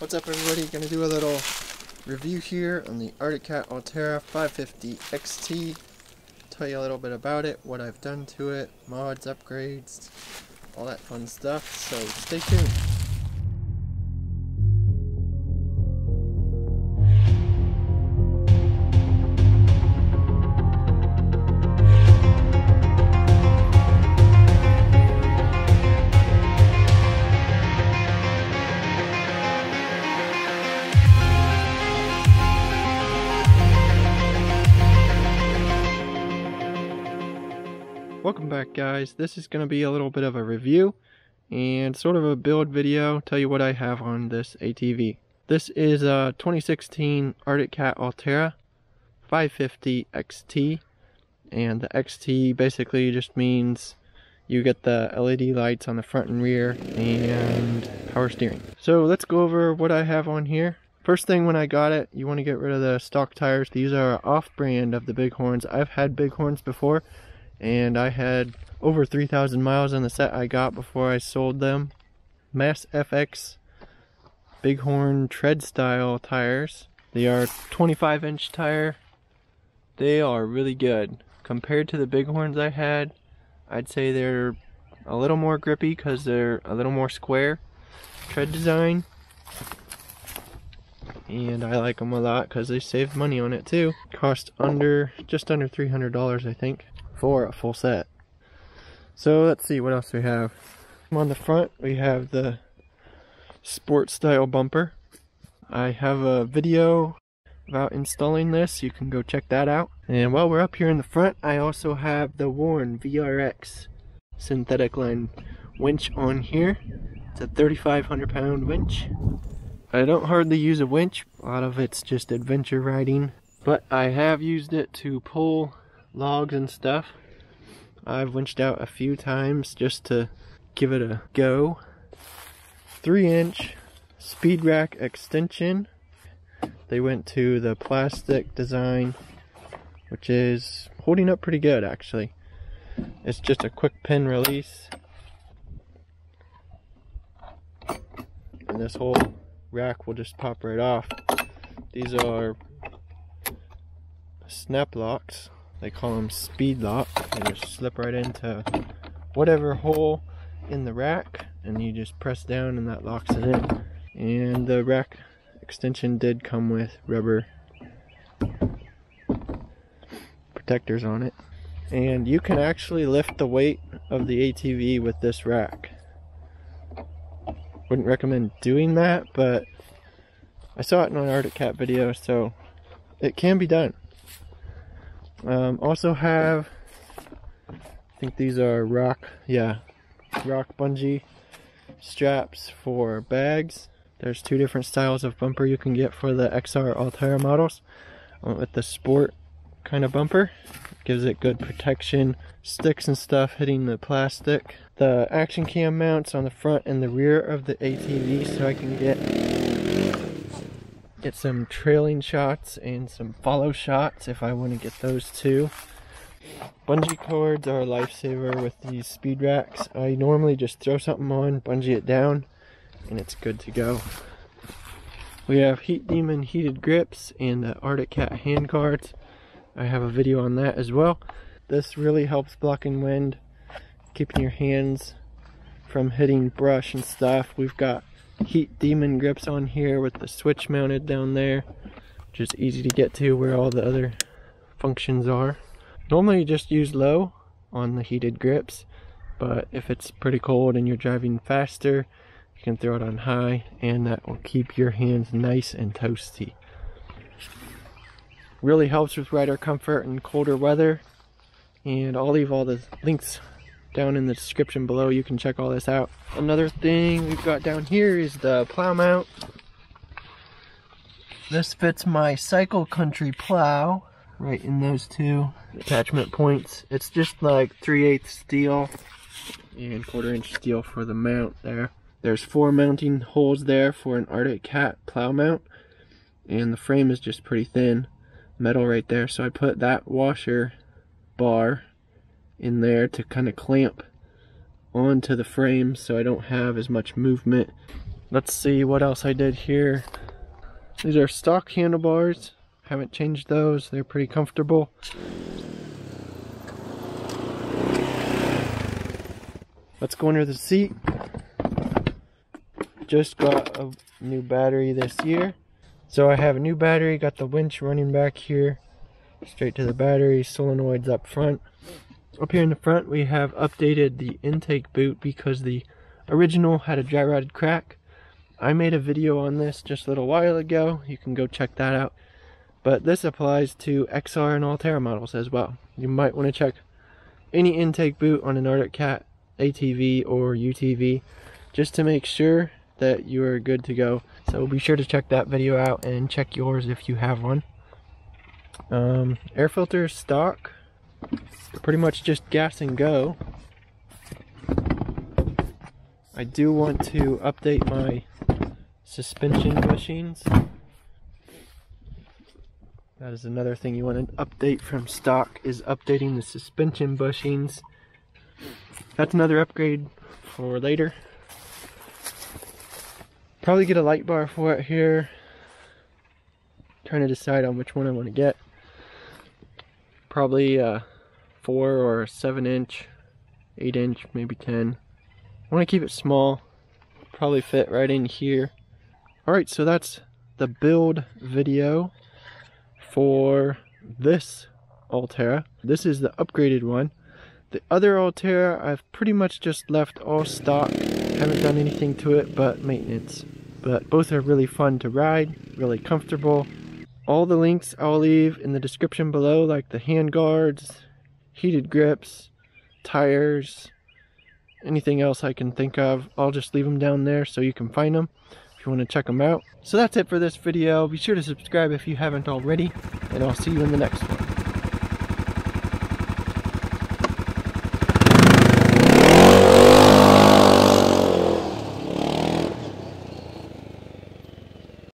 What's up everybody, gonna do a little review here on the Arctic Cat Alterra 550 XT. Tell you a little bit about it, what I've done to it, mods, upgrades, all that fun stuff, so stay tuned. Welcome back guys, this is going to be a little bit of a review and sort of a build video, tell you what I have on this ATV. This is a 2016 Arctic Cat Alterra 550 XT, and the XT basically just means you get the LED lights on the front and rear and power steering. So let's go over what I have on here. First thing, when I got it, you want to get rid of the stock tires. These are off-brand of the Bighorns. I've had Bighorns before, and I had over 3,000 miles on the set I got before I sold them. Mass FX Bighorn tread style tires. They are 25-inch tire. They are really good. Compared to the Bighorns I had, I'd say they're a little more grippy because they're a little more square tread design. And I like them a lot because they saved money on it too. Cost just under $300 I think, for a full set. So let's see what else we have. On the front we have the sport style bumper. I have a video about installing this, you can go check that out. And while we're up here in the front, I also have the worn VRX synthetic line winch on here. It's a 3,500 pound winch. I don't hardly use a winch, a lot of it's just adventure riding, but I have used it to pull logs and stuff. I've winched out a few times just to give it a go. 3-inch speed rack extension. They went to the plastic design, which is holding up pretty good actually. It's just a quick pin release, and this whole rack will just pop right off. These are snap locks. They call them speed lock. They just slip right into whatever hole in the rack, and you just press down and that locks it in. And the rack extension did come with rubber protectors on it. And you can actually lift the weight of the ATV with this rack. Wouldn't recommend doing that, but I saw it in an Arctic Cat video, so it can be done. Also have, I think these are rock bungee straps for bags. There's two different styles of bumper you can get for the XR Alterra models. I went with the sport kind of bumper. It gives it good protection, sticks and stuff hitting the plastic. The action cam mounts on the front and the rear of the ATV, so I can get some trailing shots and some follow shots if I want to get those too. Bungee cords are a lifesaver with these speed racks. I normally just throw something on, bungee it down, and it's good to go. We have Heat Demon heated grips and the Arctic Cat hand guards. I have a video on that as well. This really helps blocking wind, keeping your hands from hitting brush and stuff. We've got Heat Demon grips on here with the switch mounted down there, which is easy to get to where all the other functions are. Normally you just use low on the heated grips, but if it's pretty cold and you're driving faster, you can throw it on high, and that will keep your hands nice and toasty. Really helps with rider comfort in colder weather, and I'll leave all the links down in the description below. You can check all this out. Another thing we've got down here is the plow mount. This fits my cycle country plow right in those two attachment points. It's just like 3/8 steel and 1/4-inch steel for the mount there. There's 4 mounting holes there for an Arctic Cat plow mount, and the frame is just pretty thin metal right there, so I put that washer bar in there to kind of clamp onto the frame so I don't have as much movement Let's see what else I did here. These are stock handlebars. Haven't changed those. They're pretty comfortable. Let's go under the seat. Just got a new battery this year. So I have a new battery, got the winch running back here. Straight to the battery, solenoids up front. Up here in the front we have updated the intake boot because the original had a dry rotted crack. I made a video on this just a little while ago. You can go check that out. But this applies to XR and Alterra models as well. You might want to check any intake boot on an Arctic Cat, ATV, or UTV just to make sure that you are good to go. So be sure to check that video out and check yours if you have one. Air filters stock. They're pretty much just gas and go. I do want to update my suspension bushings. That is another thing you want to update from stock, is updating the suspension bushings. That's another upgrade for later. Probably get a light bar for it here. Trying to decide on which one I want to get. Probably 4 or 7 inch, 8 inch, maybe 10. I want to keep it small, probably fit right in here. Alright, so that's the build video for this Alterra. This is the upgraded one. The other Alterra I've pretty much just left all stock. Haven't done anything to it but maintenance. But both are really fun to ride, really comfortable. All the links I'll leave in the description below, like the hand guards, heated grips, tires, anything else I can think of. I'll just leave them down there so you can find them if you want to check them out. So that's it for this video. Be sure to subscribe if you haven't already, and I'll see you in the next one.